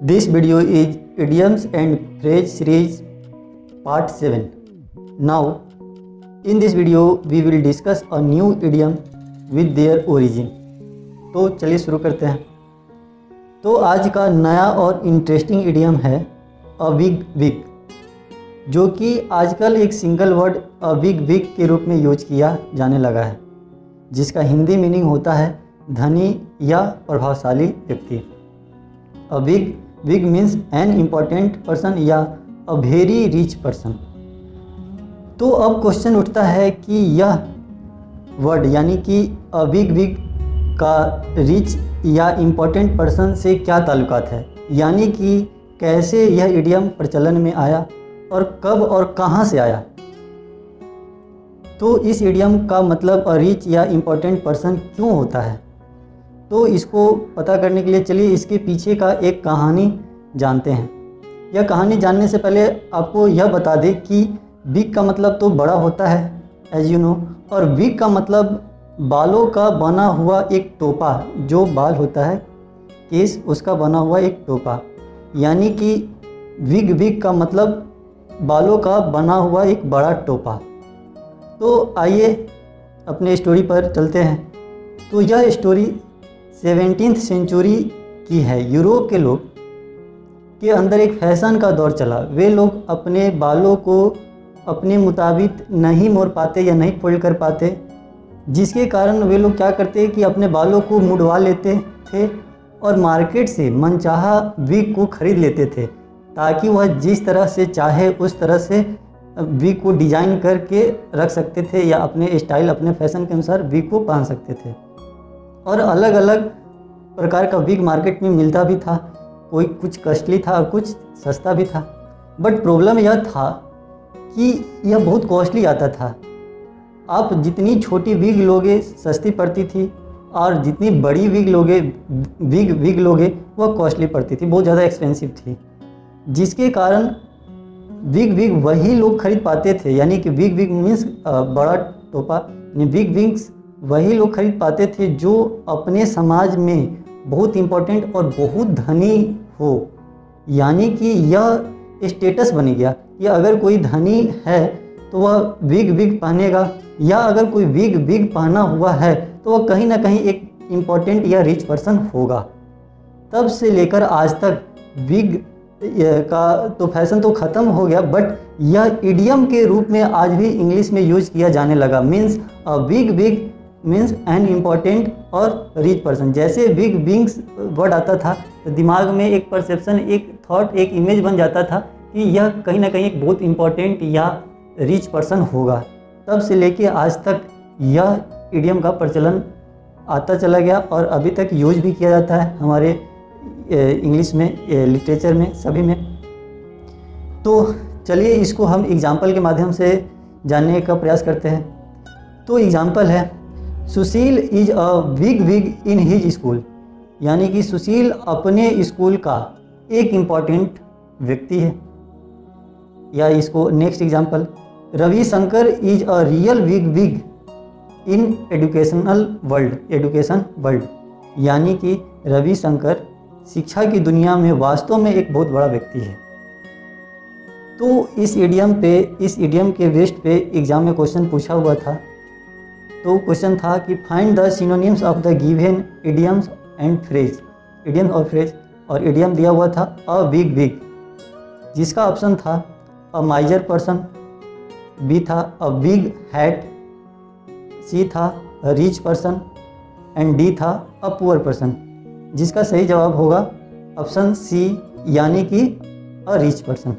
This video is Idioms and Phrase Series Part 7. Now, in this video, we will discuss a new idiom with their origin. तो चलिए शुरू करते हैं। तो आज का नया और इंटरेस्टिंग इडियम है अ बिग विग, जो कि आजकल एक single word a big wig के रूप में यूज किया जाने लगा है, जिसका हिंदी मीनिंग होता है धनी या प्रभावशाली व्यक्ति। A big wig means an important person या अ वेरी रिच पर्सन। तो अब क्वेश्चन उठता है कि यह वर्ड यानी कि अ बिग विग का रिच या इम्पॉर्टेंट पर्सन से क्या ताल्लुकात है, यानी कि कैसे यह इडियम प्रचलन में आया और कब और कहाँ से आया। तो इस इडियम का मतलब अ रिच या इम्पॉर्टेंट पर्सन क्यों होता है, तो इसको पता करने के लिए चलिए इसके पीछे का एक कहानी जानते हैं। यह कहानी जानने से पहले आपको यह बता दें कि बिग का मतलब तो बड़ा होता है एज यू नो, और विग का मतलब बालों का बना हुआ एक टोपा, जो बाल होता है केस उसका बना हुआ एक टोपा, यानी कि विग का मतलब बालों का बना हुआ एक बड़ा टोपा। तो आइए अपने स्टोरी पर चलते हैं। तो यह स्टोरी 17th सेंचुरी की है। यूरोप के लोग के अंदर एक फैशन का दौर चला। वे लोग अपने बालों को अपने मुताबिक नहीं मोड़ पाते या नहीं फोल्ड कर पाते, जिसके कारण वे लोग क्या करते कि अपने बालों को मुड़वा लेते थे और मार्केट से मनचाहा विग को खरीद लेते थे, ताकि वह जिस तरह से चाहे उस तरह से विग को डिज़ाइन करके रख सकते थे या अपने स्टाइल अपने फैशन के अनुसार विग को पहन सकते थे। और अलग अलग प्रकार का विग मार्केट में मिलता भी था, कोई कुछ कॉस्टली था और कुछ सस्ता भी था। बट प्रॉब्लम यह था कि यह बहुत कॉस्टली आता था। आप जितनी छोटी विग लोगे सस्ती पड़ती थी, और जितनी बड़ी विग लोगे वह कॉस्टली पड़ती थी, बहुत ज़्यादा एक्सपेंसिव थी, जिसके कारण विग वही लोग खरीद पाते थे, यानी कि विग मीन्स बड़ा टोपा, विग विंग्स वही लोग खरीद पाते थे जो अपने समाज में बहुत इम्पोर्टेंट और बहुत धनी हो। यानी कि यह स्टेटस बन गया कि अगर कोई धनी है तो वह विग पहनेगा, या अगर कोई विग पहना हुआ है तो वह कहीं ना कहीं एक इम्पोर्टेंट या रिच पर्सन होगा। तब से लेकर आज तक विग का तो फैशन तो ख़त्म हो गया, बट यह इडियम के रूप में आज भी इंग्लिश में यूज किया जाने लगा। Means a wig means an important और रिच पर्सन। जैसे विग विंग्स वर्ड आता था तो दिमाग में एक परसेप्शन, एक थॉट, एक इमेज बन जाता था कि यह कहीं ना कहीं एक बहुत इम्पॉर्टेंट या रिच पर्सन होगा। तब से लेके आज तक यह इडियम का प्रचलन आता चला गया और अभी तक यूज भी किया जाता है हमारे इंग्लिश में, लिटरेचर में, सभी में। तो चलिए इसको हम एग्जाम्पल के माध्यम से जानने का प्रयास करते हैं। तो एग्जाम्पल है, Sushil is a big wig in his school, यानी कि सुशील अपने स्कूल का एक इम्पॉर्टेंट व्यक्ति है। या इसको next example, Ravishankar is a real wig in education world, यानी कि रविशंकर शिक्षा की दुनिया में वास्तव में एक बहुत बड़ा व्यक्ति है। तो इस इडियम के बेस्ट पे एग्जाम में क्वेश्चन पूछा हुआ था। तो क्वेश्चन था कि find the synonyms of the given idioms and phrase, idiom और फ्रेज, और इडियम दिया हुआ था अ बिग विग, जिसका ऑप्शन था अ माइजर पर्सन, बी था अ बिग हैट, सी था a rich person, and D था अ पुअर पर्सन, जिसका सही जवाब होगा ऑप्शन सी, यानी कि अ रिच पर्सन।